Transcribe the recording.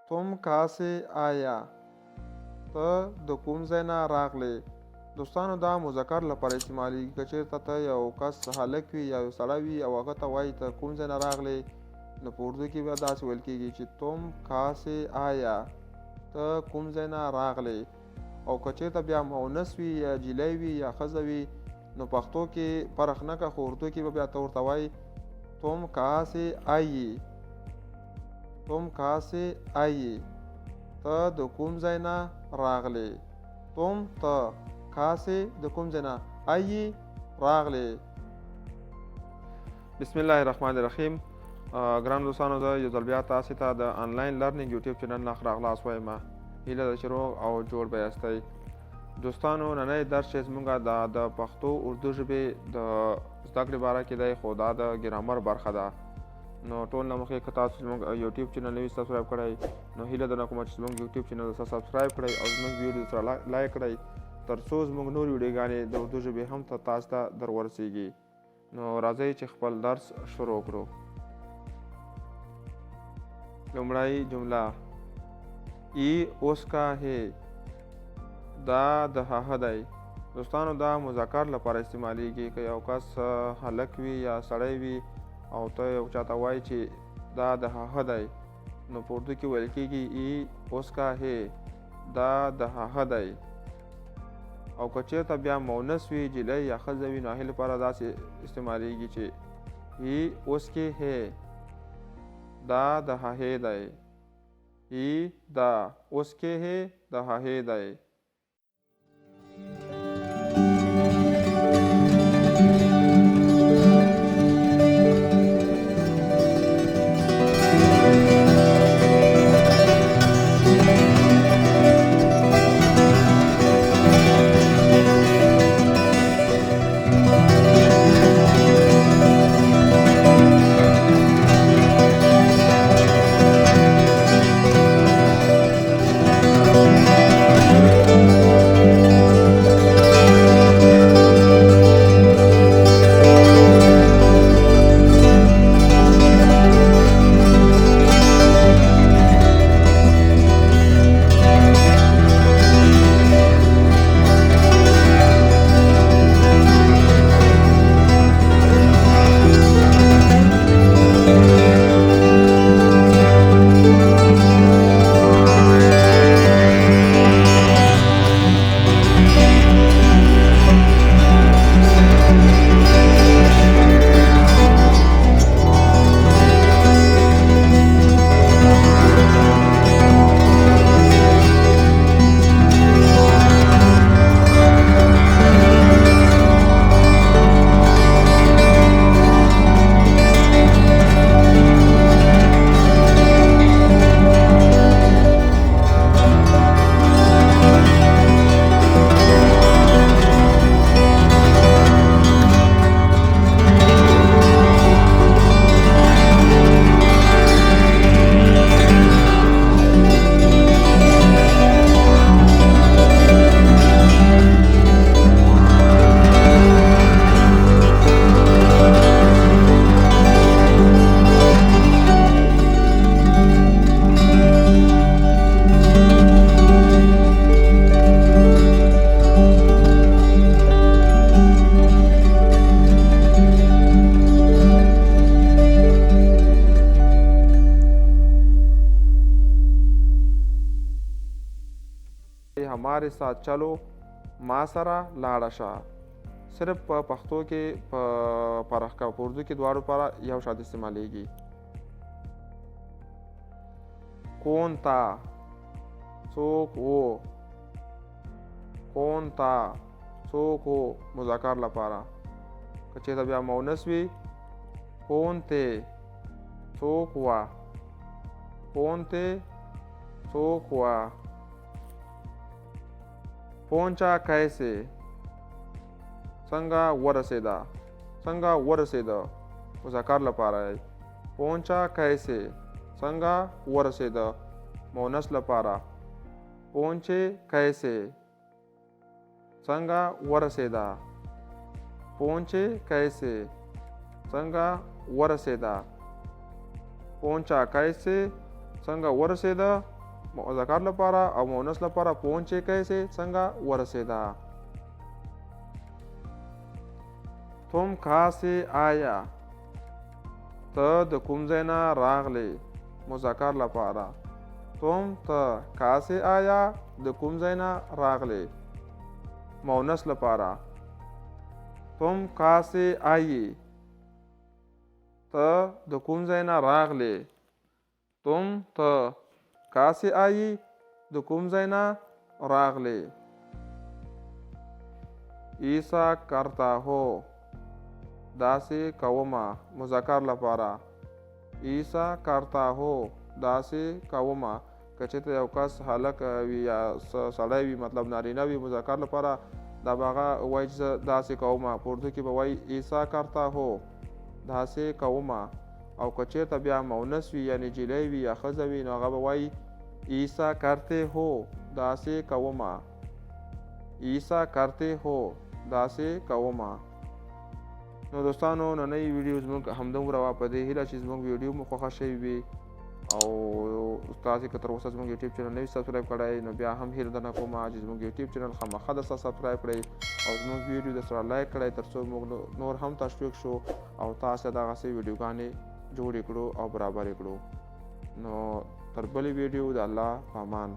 तुम कहाँ से आया ته د کوم ځای نه راغلی. دوستانو دا مذکر لپاره استعمالیږي که چېرته ته یو کس هلک وي یا یو سړی وي او هغه ته وایي ته کوم ځای نه راغلی، نو په اردو کې به داسې ویل کېږي چې تم کहाँ से آیا، ته کوم ځای نه راغلی. او که چېرته بیا مؤنث وي یا جلی وي یا ښځه وي، نو پښتو کې فرق نه کوي، خو اردو کې به بیا ته ورته وایي تم کहाँ से آیی، تم کहाँ سے آیی، ته د کوم ځای نه راغلی. تم ته کहाँ سے د کوم ځای نه، آیی راغلی. بسم الله الرحمن الرحیم. ګران دوستانو، زه یو ځل بیا تاسې ته د آنلاین لرنینګ یوټیوب چینل نه راغلاس وایم. هیله ده چې روغ او جوړ به یاستئ. دوستانو، نننی درس چې زموږ د پښتو اردو ژبې د زده کړې باره کې دی، خو دا د ګرامر برخه ده. نو ټول نه مخکې که تاسو زموږ یوټیوب چینل نوي سبسکرایب کړئ، نو هیله درنه کومه چې زموږ یوټیوب چینل سره سبسکرایب کړئ او زموږ ویډیو سره لایک کړئ، تر څو زموږ نور ویډیوګانې د اردو ژبې هم تاسو ته در ورسیږي. نو راځئ چې خپل درس شروع کړو. لومړی جمله ای اوس کا ہے، دا د هغه دی. دوستانو، دا مذکر لپاره استعمالیږي که یو کس هلک وي یا سړی وي او ته یو چاته وایي چې دا د هغه دی، نو په اردو کې ویل کېږي ای اوس کا ہے، دا د هغه دی. او که چېرته بیا مؤنث وي، جلی یا ښځه وي، نو هغې لپاره داسې استعمالیږي چې ای اوس کې ہے، دا د هغې دی. ای دا اوس کې ہے، د هغې دی. हमारे साथ चलो، ما سره لاړه شه. صرف په پښتو کې په فرق کا، په اردو کې دواړو لپاره یو شان استعمالیږي. کون تا، څوک و. کون تا، څوک و، مذکر لپاره. که چېرته بیا مؤنث وي، کون ته، څوک وه. کون ته، څوک وه. پہنچا کیسے، څنګه ورسېده. څنګه ورسېده، مذکر لپاره دی. پہنچا کیسے، څنګه ورسېده، مؤنث لپاره. پہنچے کیسے، څنګه ورسېده. پہنچے کیسے، څنګه ورسېده. پہنچا کیسے، څنګه ورسېده، مذکر لپاره او مؤنث لپاره پونچې کیسې څنګه ورسېده. تم کہاں سے آیا ته د کوم ځای نه راغلې مذکر لپاره. تم ته کہاں سے آیا د کوم ځای نه راغلې مؤنث لپاره. تم کہاں سے آئی ته د کوم ځای نه راغلې. تم ته کہاں سے آئی د کوم ځای نه راغلې. ایسا کرتا ہو داسې کومه مذکر لپاره. ایسا کرتا ہو داسې کومه که چېرته یو کس هلک وي یا سړی وي مطلب نارینه وي مذکر لپاره دا به هغه وایي چې زه داسې کومه. په اردو کې به وایي ایسا کرتا ہو داسې کومه. او که چېرته بیا مؤنث وي یا نجلۍ وي یا ښځه وي نو هغه به وایي ایسا کرتے هو داسې کومه. ایسا کرتے هو داسې کومه. نو دوستانو نننۍ ویډیو زموږ همدومره وه. په دې هیله چې زموږ ویډیو مو خوښه شوې وي او تاسې که تر اوسه زموږ یوټیوب چینل نه وي سبسکرایب کړی نو بیا هم هیله درنه کومه چې زموږ یوټیوب چینل خامخا درسره سبسکرایب کړئ او زموږ ویډیو درسره لایک کړئ تر څو موږ نور هم تشویق شو او تاسو دغسې ویډیوګانې جوړې کړو او برابرې کړو. نو تر بلې ویډیو د الله په امان.